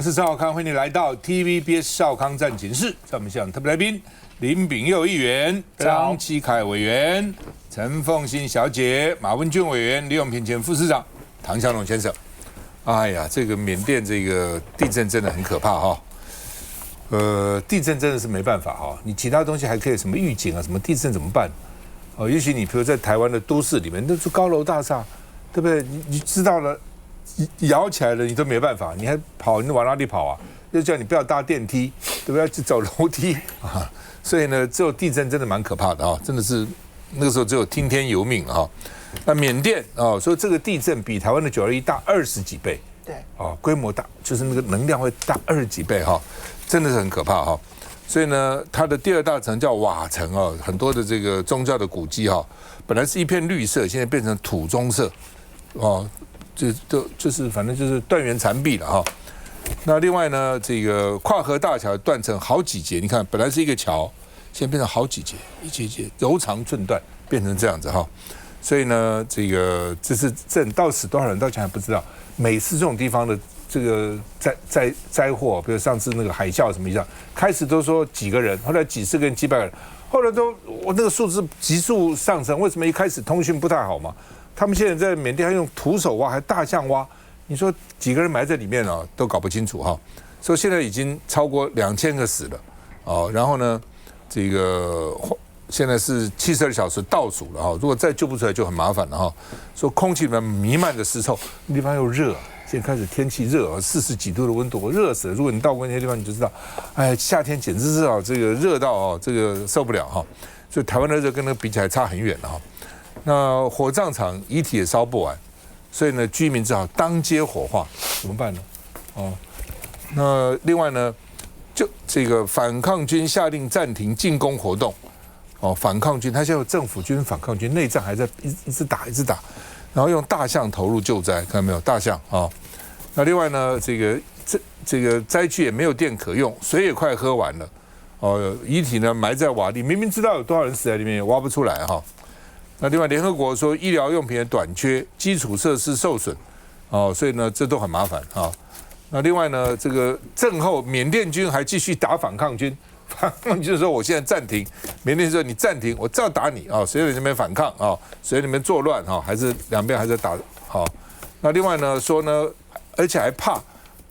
我是赵少康，欢迎你来到 TVBS 少康战警室。在我们现场特别来宾林秉佑议员、张启凯委员、陈凤馨小姐、马文俊委员、李永平前副市长、唐湘龙先生。哎呀，这个缅甸这个地震真的很可怕哈。地震真的是没办法哈，你其他东西还可以什么预警啊，什么地震怎么办？也许你比如在台湾的都市里面，那是高楼大厦，对不对？你知道了。摇起来了，你都没办法，你还跑，你往哪里跑啊？就叫你不要搭电梯，对不对？要去走楼梯啊！所以呢，只有地震真的蛮可怕的啊，真的是那个时候只有听天由命啊。那缅甸啊，说这个地震比台湾的921大20几倍，对，啊，规模大，就是那个能量会大20几倍哈，真的是很可怕哈。所以呢，它的第二大城叫瓦城啊，很多的这个宗教的古迹哈，本来是一片绿色，现在变成土棕色，哦。就是反正就是断垣残壁了哈。那另外呢，这个跨河大桥断成好几节，你看本来是一个桥，现在变成好几节，一节节柔长寸断，变成这样子哈。所以呢，这是震到死多少人，到现在还不知道。每次这种地方的这个灾祸，比如上次那个海啸什么一样，开始都说几个人，后来几十个人、几百个人，后来都我那个数字急速上升。为什么一开始通讯不太好嘛？他们现在在缅甸还用徒手挖，还大象挖，你说几个人埋在里面啊，都搞不清楚哈。所以现在已经超过2000个死了哦。然后呢，这个现在是72小时倒数了哈。如果再救不出来就很麻烦了哈。说空气里面弥漫着尸臭，那地方又热，现在开始天气热，40几度的温度，我热死了。如果你到过那些地方，你就知道，哎，夏天简直是这个热到这个受不了哈。所以台湾的热跟那个比起来差很远了哈。那火葬场遗体也烧不完，所以呢，居民只好当街火化，怎么办呢？哦，那另外呢，就这个反抗军下令暂停进攻活动，哦，反抗军他现在有政府军、反抗军，内战还在一直打，然后用大象投入救灾，看到没有？大象啊、哦。那另外呢，这个灾区也没有电可用，水也快喝完了，哦，遗体呢埋在瓦砾，明明知道有多少人死在里面，也挖不出来哈。那另外，联合国说医疗用品的短缺，基础设施受损，哦，所以呢，这都很麻烦啊。那另外呢，这个震后缅甸军还继续打反抗军，反抗军说我现在暂停，缅甸说你暂停，我照打你啊，谁在那边反抗啊，谁在那边作乱啊，还是两边还在打好。那另外呢说呢，而且还怕，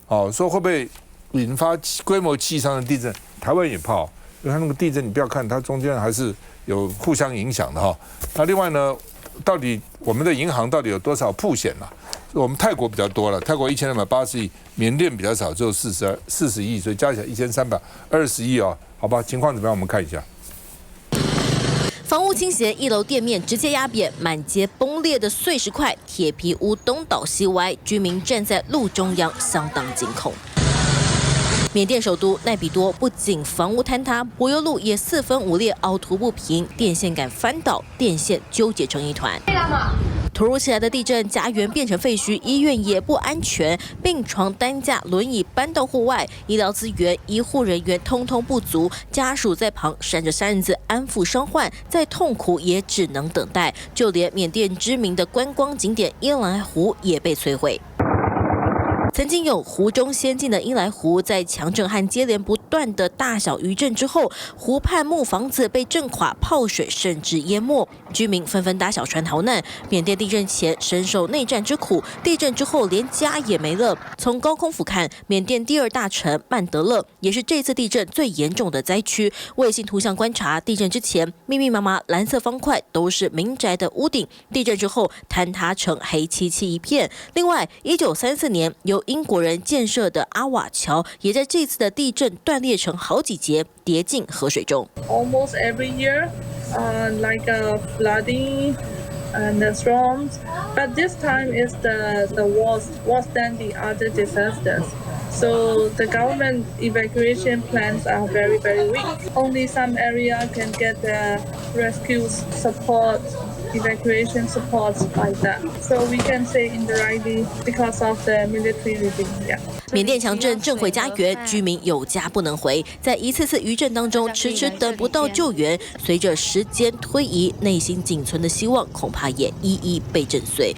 哦，说会不会引发规模7以上的地震？台湾也怕，因为它那个地震你不要看它中间还是有互相影响的哈。那另外呢，到底我们的银行到底有多少曝险了？我们泰国比较多了，泰国1280亿，缅甸比较少，只有40亿，所以加起来1320亿哦，好吧，情况怎么样？我们看一下。房屋倾斜，1楼店面直接压扁，满街崩裂的碎石块，铁皮屋东倒西歪，居民站在路中央，相当惊恐。缅甸首都奈比多不仅房屋坍塌，柏油路也4分5裂，凹凸不平，电线杆翻倒，电线纠结成一团。突如其来的地震，家园变成废墟，医院也不安全，病床、担架、轮椅搬到户外，医疗资源、医护人员通通不足，家属在旁闪着3人字安抚伤患，再痛苦也只能等待。就连缅甸知名的观光景点伊莱湖也被摧毁。曾经有湖中仙境的伊莱湖，在强震和接连不断的大小余震之后，湖畔木房子被震垮，泡水甚至淹没，居民纷纷搭小船逃难。缅甸地震前深受内战之苦，地震之后连家也没了。从高空俯瞰，缅甸第2大城曼德勒也是这次地震最严重的灾区。卫星图像观察，地震之前密密麻麻蓝色方块都是民宅的屋顶，地震之后坍塌成黑漆漆一片。另外，1934年由英国人建设的阿瓦桥，也在这次的地震断裂成好几节，跌进河水中。Almost every year, like flooding and the storms, but this time is the worse than the other disasters. So the government evacuation plans are very weak. Only some area can get the rescue support, evacuation support like that. So we can say indirectly because of the military regime. Yeah. 缅甸强震震毁家园，居民有家不能回，在一次次余震当中迟迟等不到救援，随着时间推移，内心仅存的希望恐怕也一一被震碎。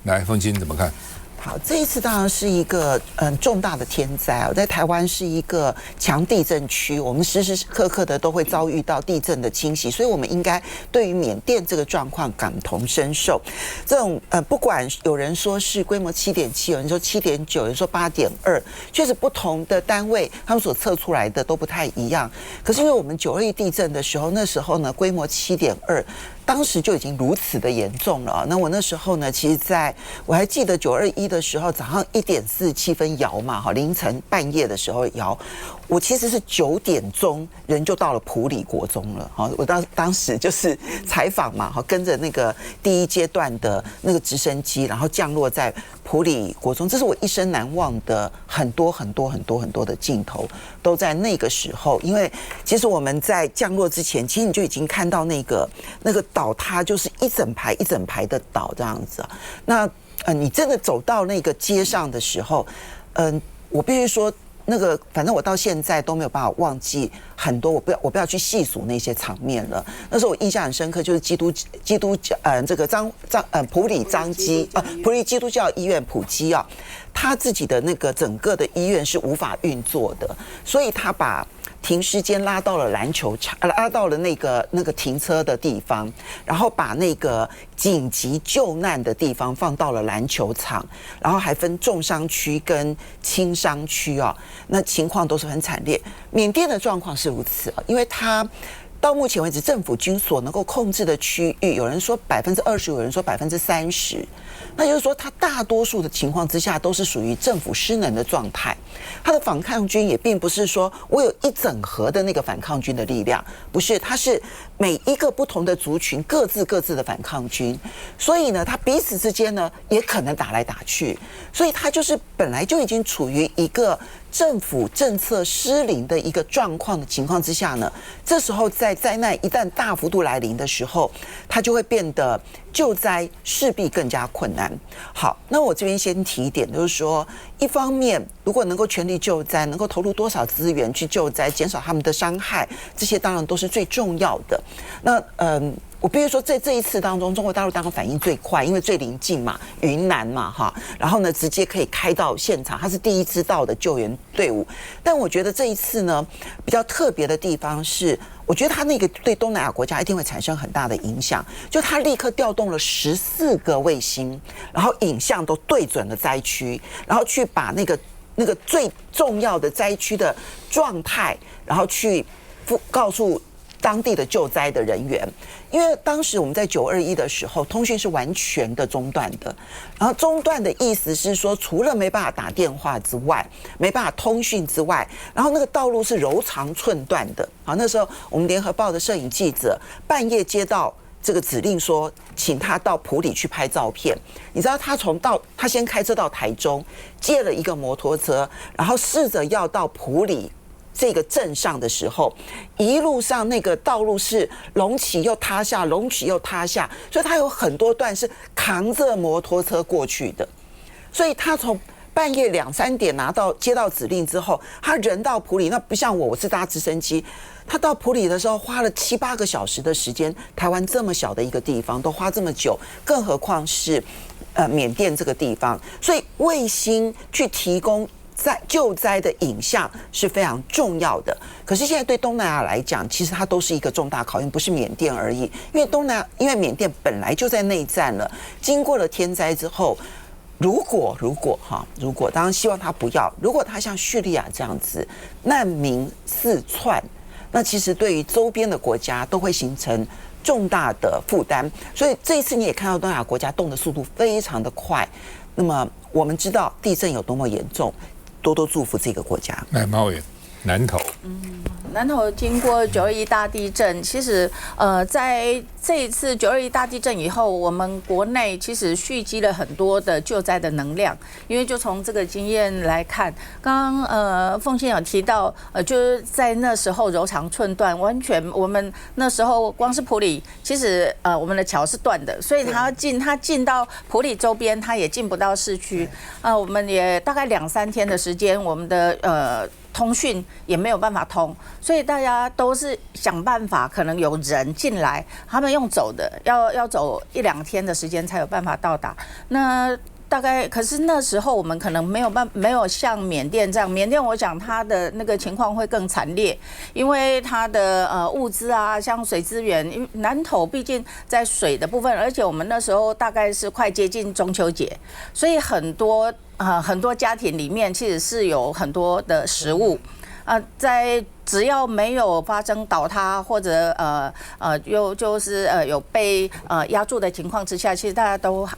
来，凤馨怎么看？好，这一次当然是一个重大的天灾啊，在台湾是一个强地震区，我们时时刻刻的都会遭遇到地震的侵袭，所以我们应该对于缅甸这个状况感同身受。这种不管有人说是规模7.7，有人说7.9，有人说8.2，确实不同的单位他们所测出来的都不太一样。可是因为我们921地震的时候，那时候呢规模7.2。当时就已经如此的严重了。那我那时候呢，其实我还记得921的时候，早上1点47分摇嘛，哈，凌晨半夜的时候摇。我其实是9点钟人就到了埔里国中了，哈，我当时就是采访嘛，哈，跟着那个第一阶段的那个直升机，然后降落在埔里国中，这是我一生难忘的很多的镜头，都在那个时候。因为其实我们在降落之前，其实你就已经看到那个倒塌，就是一整排的倒这样子。那你真的走到那个街上的时候，我必须说。那个，反正我到现在都没有办法忘记很多，我不要去细数那些场面了。那时候我印象很深刻，就是这个埔里埔里基督教医院埔基啊，他自己的那个整个的医院是无法运作的，所以他把停尸间拉到了篮球场，拉到了那个停车的地方，然后把那个紧急救难的地方放到了篮球场，然后还分重伤区跟轻伤区啊，那情况都是很惨烈。缅甸的状况是如此，因为它到目前为止政府军所能够控制的区域，有人说20%，有人说30%，那就是说它大多数的情况之下都是属于政府失能的状态。它的反抗军也并不是说我有一整合的那个反抗军的力量，不是，它是每一个不同的族群各自的反抗军，所以呢，它彼此之间呢也可能打来打去，所以它就是本来就已经处于一个政府政策失灵的一个状况的情况之下呢，这时候在灾难一旦大幅度来临的时候，它就会变得救灾势必更加困难。好，那我这边先提一点，就是说，一方面如果能够全力救灾，能够投入多少资源去救灾，减少他们的伤害，这些当然都是最重要的。那我必须说，在这一次当中，中国大陆当然反应最快，因为最临近嘛，云南嘛，哈，然后呢，直接可以开到现场，它是第一支到的救援队伍。但我觉得这一次呢，比较特别的地方是，我觉得它那个对东南亚国家一定会产生很大的影响，就它立刻调动了14个卫星，然后影像都对准了灾区，然后去把那个最重要的灾区的状态，然后去告诉当地的救灾的人员。因为当时我们在921的时候，通讯是完全的中断的，然后中断的意思是说，除了没办法打电话之外，没办法通讯之外，然后那个道路是柔肠寸断的。好，那时候我们联合报的摄影记者半夜接到这个指令说，请他到埔里去拍照片。你知道他先开车到台中，借了一个摩托车，然后试着要到埔里这个镇上的时候，一路上那个道路是隆起又塌下，隆起又塌下，所以他有很多段是扛着摩托车过去的。所以他从半夜2、3点接到指令之后，他人到埔里，那不像我是搭直升机，他到埔里的时候花了7、8个小时的时间。台湾这么小的一个地方都花这么久，更何况是缅甸这个地方，所以卫星去提供救灾的影像是非常重要的。可是现在对东南亚来讲，其实它都是一个重大考验，不是缅甸而已。因为缅甸本来就在内战了，经过了天灾之后，如果当然希望他不要，如果他像叙利亚这样子难民四窜，那其实对于周边的国家都会形成重大的负担。所以这一次你也看到东南亚国家动的速度非常的快。那么我们知道地震有多么严重，多多祝福这个国家。来，马委员，南投。南投经过921大地震，其实在这一次921大地震以后，我们国内其实蓄积了很多的救灾的能量。因为就从这个经验来看，刚刚凤仙有提到，就是在那时候柔肠寸断，完全我们那时候光是埔里，其实我们的桥是断的，所以他进到埔里周边，他也进不到市区。我们也大概2、3天的时间，我们的通讯也没有办法通，所以大家都是想办法，可能有人进来，他们用走的，要走1、2天的时间才有办法到达。那大概，可是那时候我们可能没有像缅甸这样，缅甸我想它的那个情况会更惨烈，因为它的物资啊，像水资源，因为南投毕竟在水的部分，而且我们那时候大概是快接近中秋节，所以很多家庭里面其实是有很多的食物，在只要没有发生倒塌或者有被压住的情况之下，其实大家都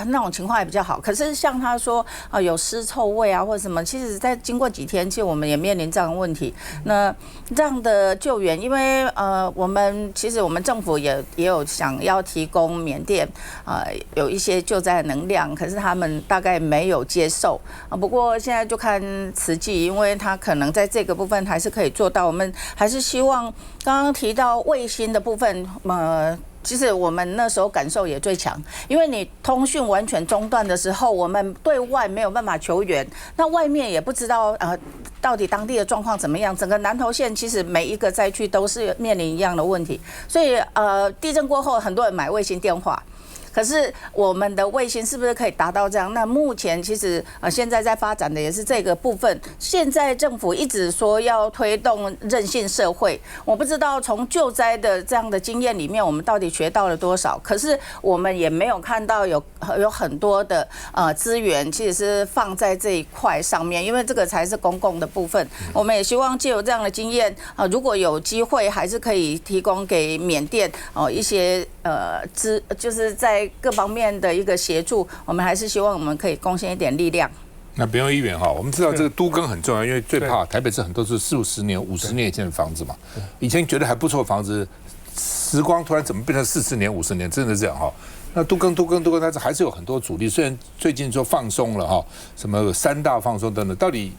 那种情况也比较好。可是像他说有尸臭味啊或者什么，其实在经过几天，其实我们也面临这样的问题。那这样的救援，因为其实我们政府也有想要提供缅甸有一些救灾的能量，可是他们大概没有接受不过现在就看慈济，因为他可能在这个部分还是可以做到。我们还是希望刚刚提到卫星的部分，其实我们那时候感受也最强，因为你通讯完全中断的时候，我们对外没有办法求援，那外面也不知道到底当地的状况怎么样。整个南投县其实每一个灾区都是面临一样的问题，所以地震过后，很多人买卫星电话。可是我们的卫星是不是可以达到这样？那目前其实现在在发展的也是这个部分。现在政府一直说要推动韧性社会，我不知道从救灾的这样的经验里面，我们到底学到了多少？可是我们也没有看到有很多的资源其实是放在这一块上面，因为这个才是公共的部分。我们也希望借由这样的经验如果有机会，还是可以提供给缅甸一些就是在各方面的一个协助，我们还是希望我们可以贡献一点力量。那不用议员哈，我们知道这个都更很重要，因为最怕台北市很多是40-50年、50年以前的房子嘛，以前觉得还不错的房子，时光突然怎么变成40年、50年，真的这样哈。那都更，但是还是有很多阻力。虽然最近说放松了哈，什么3大放松等等，到底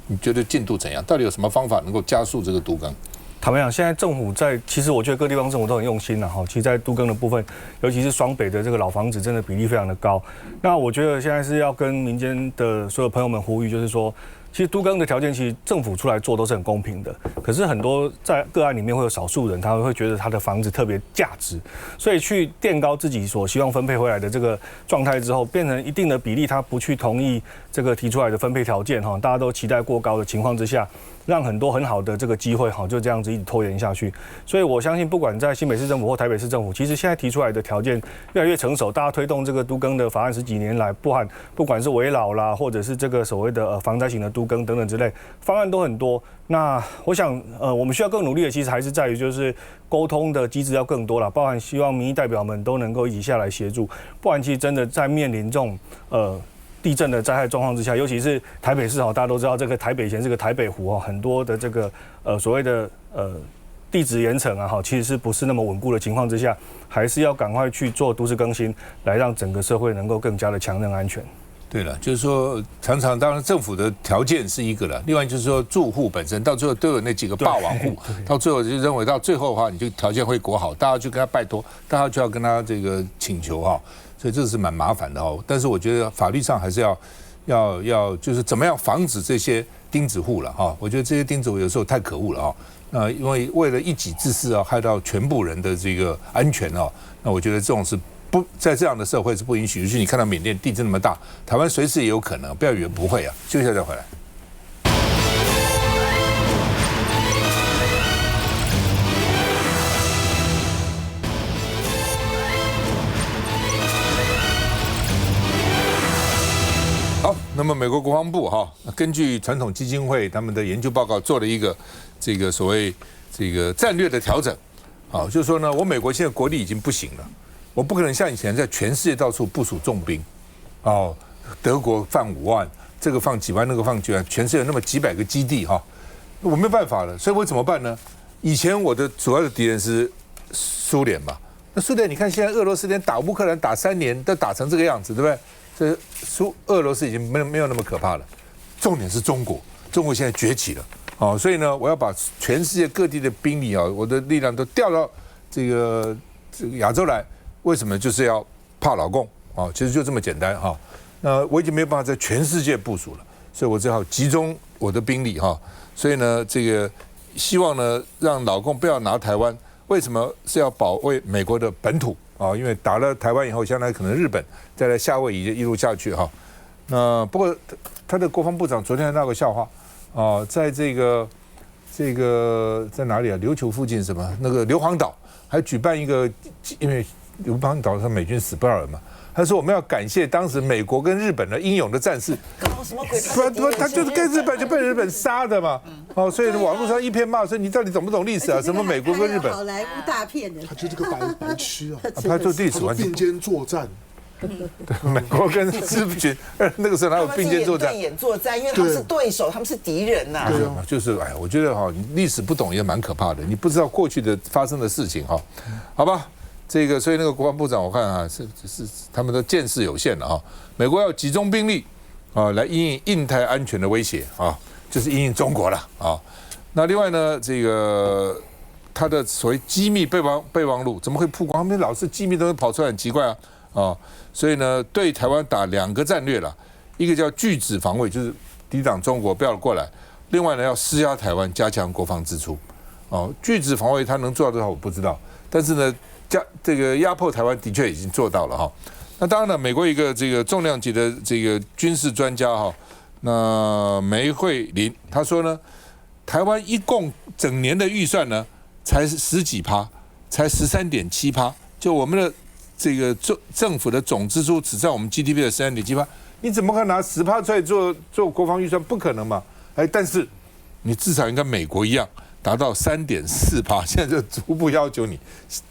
你觉得进度怎样？到底有什么方法能够加速这个都更？坦白讲，现在政府其实我觉得各地方政府都很用心了哈。其实，在都更的部分，尤其是双北的这个老房子，真的比例非常的高。那我觉得现在是要跟民间的所有朋友们呼吁，就是说，其实都更的条件，其实政府出来做都是很公平的。可是很多在个案里面会有少数人，他会觉得他的房子特别价值，所以去垫高自己所希望分配回来的这个状态之后，变成一定的比例，他不去同意这个提出来的分配条件哈，大家都期待过高的情况之下。让很多很好的这个机会就这样子一直拖延下去，所以我相信，不管在新北市政府或台北市政府，其实现在提出来的条件越来越成熟，大家推动这个都更的法案10几年来，不管是危老啦，或者是这个所谓的防灾型的都更等等之类，方案都很多。那我想，我们需要更努力的，其实还是在于就是沟通的机制要更多啦，包含希望民意代表们都能够一起下来协助，不然其实真的在面临这种地震的灾害状况之下，尤其是台北市大家都知道这个台北以前是个台北湖很多的这个所谓的地质岩层其实是不是那么稳固的情况之下，还是要赶快去做都市更新，来让整个社会能够更加的强韧安全。对了，就是说常常当然政府的条件是一个了，另外就是说住户本身到最后都有那几个霸王户，到最后就认为到最后的话，你就条件会国好，大家就跟他拜托，大家就要跟他这个请求所以这是蛮麻烦的但是我觉得法律上还是要就是怎么样防止这些钉子户了我觉得这些钉子户有时候太可恶了因为为了一己之私害到全部人的这个安全那我觉得这种是不在这样的社会是不允许。尤其你看到缅甸地震那么大，台湾随时也有可能，不要以为不会休息一下再回来。好，那么美国国防部根据传统基金会他们的研究报告做了一个这个所谓这个战略的调整就是说呢，我美国现在国力已经不行了，我不可能像以前在全世界到处部署重兵德国放5万，这个放几万，那个放几万，全世界有那么几百个基地我没有办法了，所以我怎么办呢？以前我的主要的敌人是苏联嘛，那苏联你看现在俄罗斯连打乌克兰打3年都打成这个样子，对不对？这俄罗斯已经没有那么可怕了，重点是中国现在崛起了所以呢，我要把全世界各地的兵力我的力量都调到这个亚洲来，为什么？就是要怕老共其实就这么简单那我已经没有办法在全世界部署了，所以我只好集中我的兵力所以呢，这个希望呢让老共不要拿台湾，为什么是要保卫美国的本土啊，因为打了台湾以后，将来可能日本再来夏威夷就一路下去哈。那不过他的国防部长昨天还闹个笑话啊，在这个在哪里啊？琉球附近什么那个硫磺岛还举办一个，因为硫磺岛上美军死不少人嘛。他说：“我们要感谢当时美国跟日本的英勇的战士，什么鬼？不，他就是跟日本就被日本杀的嘛。哦，所以网络上一片骂说你到底懂不懂历史啊？什么美国跟日本？好莱坞大片的，他就是个白痴啊！他做历史完全并肩作战。美国跟日本那个时候哪有并肩作战？对眼作战，因为他们是对手，他们是敌人呐。就是哎，我觉得哈，历史不懂也蛮可怕的，你不知道过去的发生的事情哈，好吧？”这个，所以那个国防部长，我看啊，是他们的见识有限了啊。美国要集中兵力啊，来因应印太安全的威胁啊，就是因应中国了啊。那另外呢，这个他的所谓机密备忘录怎么会曝光？他们老是机密都会跑出来，很奇怪啊。所以呢，对台湾打2个战略了，一个叫拒止防卫，就是抵挡中国不要过来；另外呢，要施压台湾，加强国防支出。哦，拒止防卫他能做到多少我不知道，但是呢。这个压迫台湾的确已经做到了哈。那当然了，美国一个这个重量级的这个军事专家哈，那梅惠林他说呢，台湾一共整年的预算呢才10几%，才13.7%，就我们的这个政府的总支出只占我们 GDP 的13.7%，你怎么可能拿10%出来做国防预算？不可能嘛！哎，但是你至少应该美国一样。达到3.4%，现在就逐步要求你，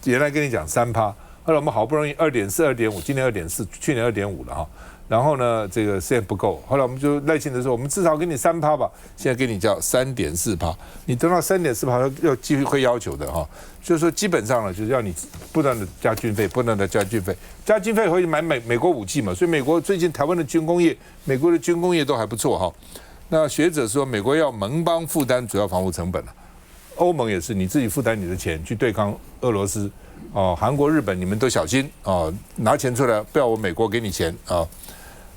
原来跟你讲3%，后来我们好不容易2.4、2.5，今年2.4，去年2.5了哈。然后呢，这个现在不够，后来我们就耐心的说，我们至少给你3%吧。现在给你叫3.4%，你等到3.4%要继续会要求的哈。就是说基本上呢，就是要你不断的加军费，不断的加军费，加军费会买美国武器嘛。所以美国最近台湾的军工业，美国的军工业都还不错哈。那学者说，美国要盟邦负担主要防务成本了。欧盟也是，你自己负担你的钱去对抗俄罗斯，哦，韩国、日本你们都小心哦，拿钱出来，不要我美国给你钱啊。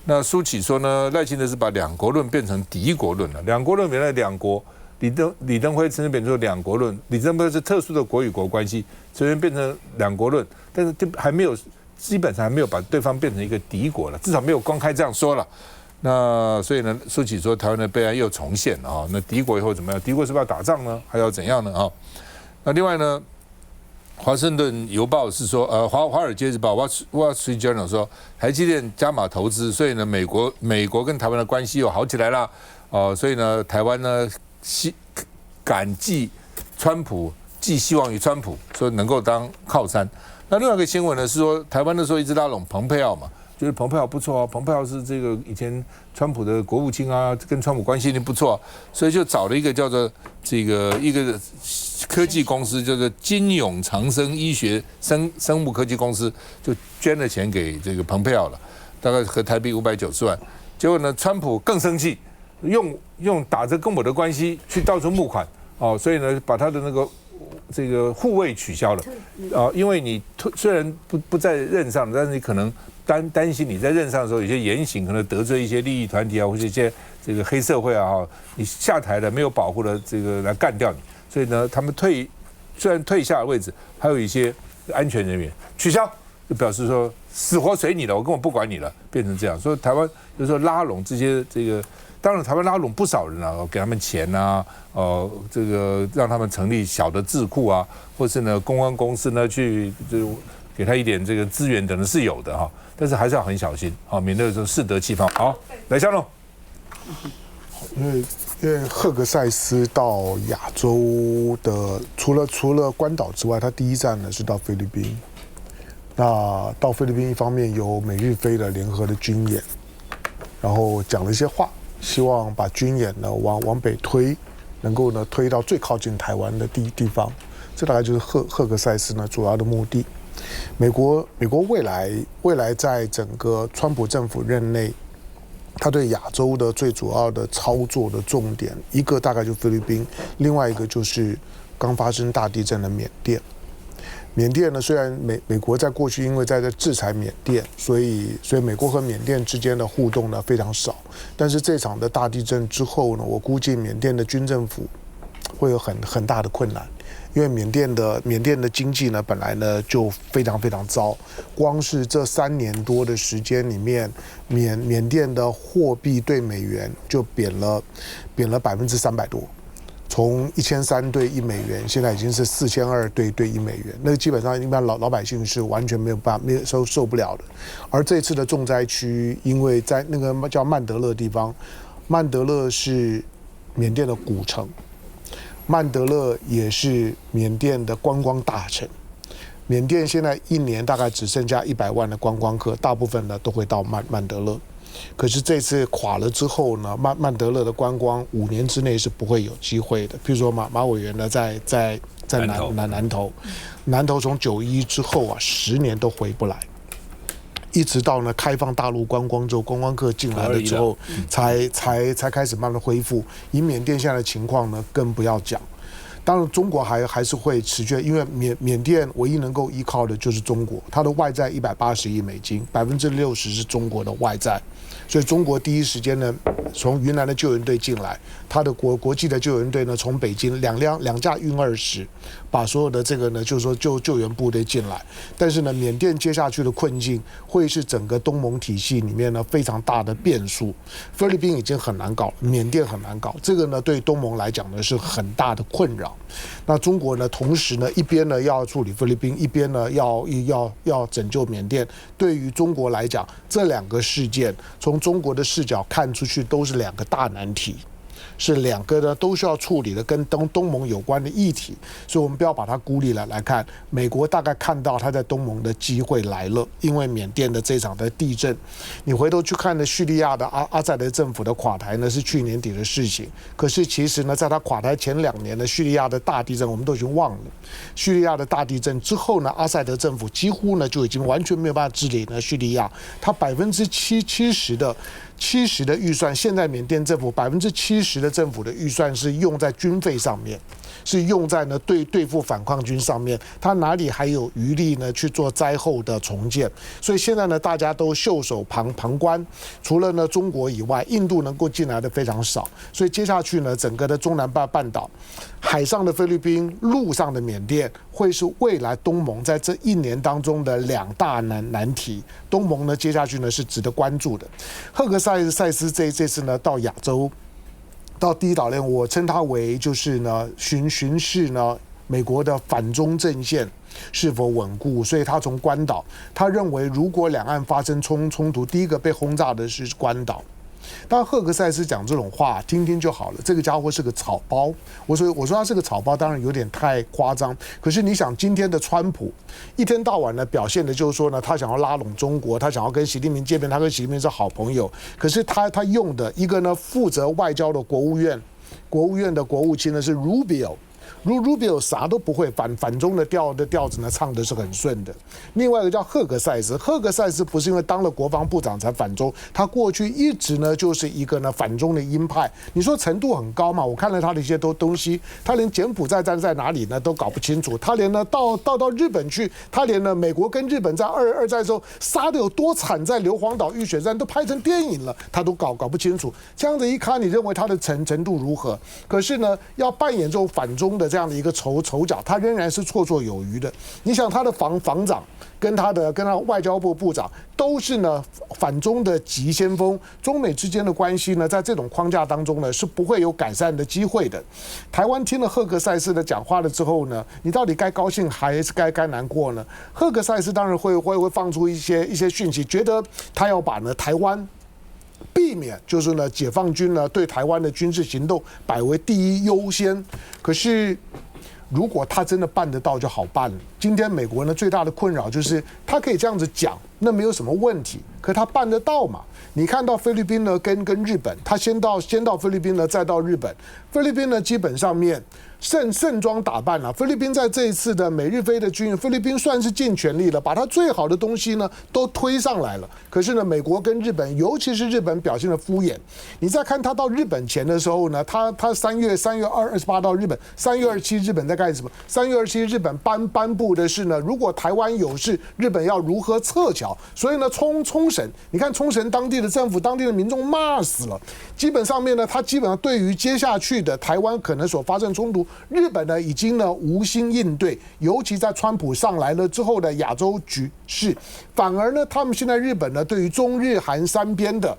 那苏起说呢，赖清德是把2国论变成敌国论了。2国论原来2国，李登辉曾经变成2国论，李登辉是特殊的国与国关系，所以变成2国论，但是还没有，基本上还没有把对方变成一个敌国了，至少没有公开这样说了。那所以呢，说起说台湾的悲哀又重现了啊！那敌国以后怎么样？敌国是不是要打仗呢？还要怎样呢？啊？那另外呢，华盛顿邮报是说，华尔街日报 Wall Street Journal 说，台积电加码投资，所以呢，美国跟台湾的关系又好起来了所以呢，台湾呢感寄川普，寄希望于川普，说能够当靠山。那另外一个新闻呢是说，台湾那时候一直拉拢蓬佩奥嘛。就是蓬佩奥不错啊，蓬佩奥是这个以前川普的国务卿啊，跟川普关系不错，所以就找了一个叫做这个一个科技公司，叫做金永长生医学生物科技公司，就捐了钱给这个蓬佩奥了，大概合台币590万。结果呢，川普更生气，用打着跟我的关系去到处募款所以呢，把他的那个这个护卫取消了因为你虽然不在任上，但是你可能担心你在任上的时候有些言行可能得罪一些利益团体啊，或者一些这个黑社会啊你下台了没有保护了这个来干掉你，所以呢，他们虽然退下的位置，还有一些安全人员取消，就表示说死活随你了，我根本不管你了，变成这样。所以台湾有时候拉拢这些这个。当然，台湾拉拢不少人啊，给他们钱啊，这个让他们成立小的智库啊，或是呢公关公司呢去就给他一点这个资源等的是有的哈，但是还是要很小心免得说适得其反。好，来香龙，因为赫格塞斯到亚洲的，除了关岛之外，他第一站呢是到菲律宾。那到菲律宾一方面有美日菲的联合的军演，然后讲了一些话。希望把军演呢往北推，能够呢推到最靠近台湾的地方，这大概就是赫格塞斯呢主要的目的。美国未来在整个川普政府任内，他对亚洲的最主要的操作的重点，一个大概就菲律宾，另外一个就是刚发生大地震的缅甸。缅甸呢，虽然美国在过去因为在这制裁缅甸，所以美国和缅甸之间的互动呢非常少。但是这场的大地震之后呢，我估计缅甸的军政府会有很大的困难，因为缅甸的经济呢本来呢就非常非常糟，光是这3年多的时间里面，缅甸的货币对美元就贬了300%多。从1300对1美元，现在已经是4200对1美元，那个基本上一般老百姓是完全没有办法受不了的。而这次的重灾区，因为在那个叫曼德勒地方，曼德勒是缅甸的古城，曼德勒也是缅甸的观光大城。缅甸现在1年大概只剩下100万的观光客，大部分呢都会到曼德勒。可是这次垮了之后呢，曼德勒的观光5年之内是不会有机会的。譬如说马委员呢，在南投从9·11之后啊，10年都回不来，一直到呢开放大陆观光之后，观光客进来了之后，才开始慢慢恢复。以缅甸现在的情况呢，更不要讲。当然，中国还是会持续，因为缅甸唯一能够依靠的就是中国，它的外债180亿美金，60%是中国的外债，所以中国第一时间呢，从云南的救援队进来，它的国际的救援队呢，从北京两架运20，把所有的这个呢，就是说救援部队进来。但是呢，缅甸接下去的困境会是整个东盟体系里面呢非常大的变数。菲律宾已经很难搞，缅甸很难搞，这个呢对东盟来讲呢是很大的困扰。那中国呢，同时呢，一边呢要处理菲律宾，一边呢要拯救缅甸。对于中国来讲，这2个事件从中国的视角看出去都是2个大难题。是2个呢都需要处理的跟东盟有关的议题，所以我们不要把它孤立来看。美国大概看到他在东盟的机会来了，因为缅甸的这场的地震，你回头去看呢，叙利亚的阿塞德政府的垮台呢是去年底的事情，可是其实呢，在他垮台前2年的叙利亚的大地震我们都已经忘了。叙利亚的大地震之后呢，阿塞德政府几乎呢就已经完全没有办法治理呢叙利亚，他70%的预算，现在缅甸政府70%的政府的预算是用在军费上面，是用在呢对付反抗军上面，他哪里还有余力呢去做灾后的重建？所以现在呢，大家都袖手旁观，除了呢中国以外，印度能够进来的非常少，所以接下去呢，整个的中南半岛，海上的菲律宾，陆上的缅甸，会是未来东盟在这1年当中的2大难题。东盟呢，接下去呢是值得关注的。赫格塞斯这次呢到亚洲，到第一岛链，我称它为就是呢巡视呢美国的反中阵线是否稳固，所以他从关岛，他认为如果两岸发生冲突，第一个被轰炸的是关岛。当然，赫格塞斯讲这种话，听听就好了。这个家伙是个草包。我说他是个草包，当然有点太夸张。可是你想，今天的川普一天到晚呢，表现的就是说呢，他想要拉拢中国，他想要跟习近平见面，他跟习近平是好朋友。可是他用的一个呢，负责外交的国务院的国务卿呢是 Rubio。Rubio 啥都不会，反中的调子呢唱的是很顺的。另外一个叫赫格塞斯，赫格塞斯不是因为当了国防部长才反中，他过去一直呢就是一个呢反中的鹰派。你说程度很高嘛？我看了他的一些东西，他连柬埔寨站在哪里呢都搞不清楚。他连呢到日本去，他连呢美国跟日本在二战的时候杀的有多惨，在硫磺岛遇血战都拍成电影了，他都搞不清楚。这样子一看，你认为他的程度如何？可是呢，要扮演这种反中的这样的一个丑角，他仍然是绰绰有余的。你想他的防长跟他外交部部长都是呢反中的急先锋，中美之间的关系呢，在这种框架当中呢是不会有改善的机会的。台湾听了赫格塞斯的讲话了之后呢，你到底该高兴还是该难过呢？赫格塞斯当然会放出一些讯息，觉得他要把呢台湾避免就是呢解放军呢对台湾的军事行动摆为第一优先。可是如果他真的办得到就好办了。今天美国呢最大的困扰就是他可以这样子讲，那没有什么问题，可他办得到嘛？你看到菲律宾呢跟日本，他先到菲律宾呢，再到日本。菲律宾呢基本上面盛装打扮了。菲律宾在这一次的美日菲的军演，菲律宾算是尽全力了，把他最好的东西呢都推上来了。可是呢，美国跟日本，尤其是日本表现的敷衍。你再看他到日本前的时候呢，他3月28到日本，3月27日本在干什么？3月27日本颁布的是呢，如果台湾有事，日本要如何撤侨。桥，所以呢，冲绳，你看冲绳当地的政府、当地的民众骂死了。基本上面呢，他基本上对于接下去的台湾可能所发生冲突，日本呢已经呢无心应对，尤其在川普上来了之后的亚洲局势，反而呢，他们现在日本呢对于中日韩三边的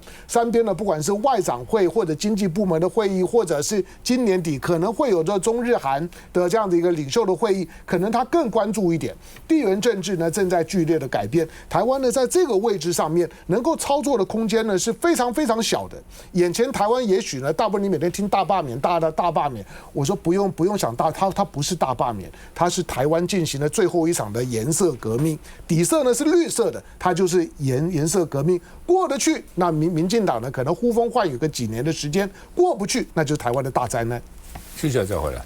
不管是外长会或者经济部门的会议，或者是今年底可能会有这中日韩的这样的一个领袖的会议，可能他更关注一点。地缘政治呢正在剧烈的改变，台湾呢在这个位置上面能够操作的空间呢是非常非常小的。眼前台湾也许呢，大部分你每天听大罢免、大罢免，我说不用想它不是大罢免，它是台湾进行了最后一场的颜色革命，底色呢是绿色的，它就是颜色革命。过得去，那民进党呢可能呼风唤雨个几年的时间；过不去，那就是台湾的大灾难。休息再回来。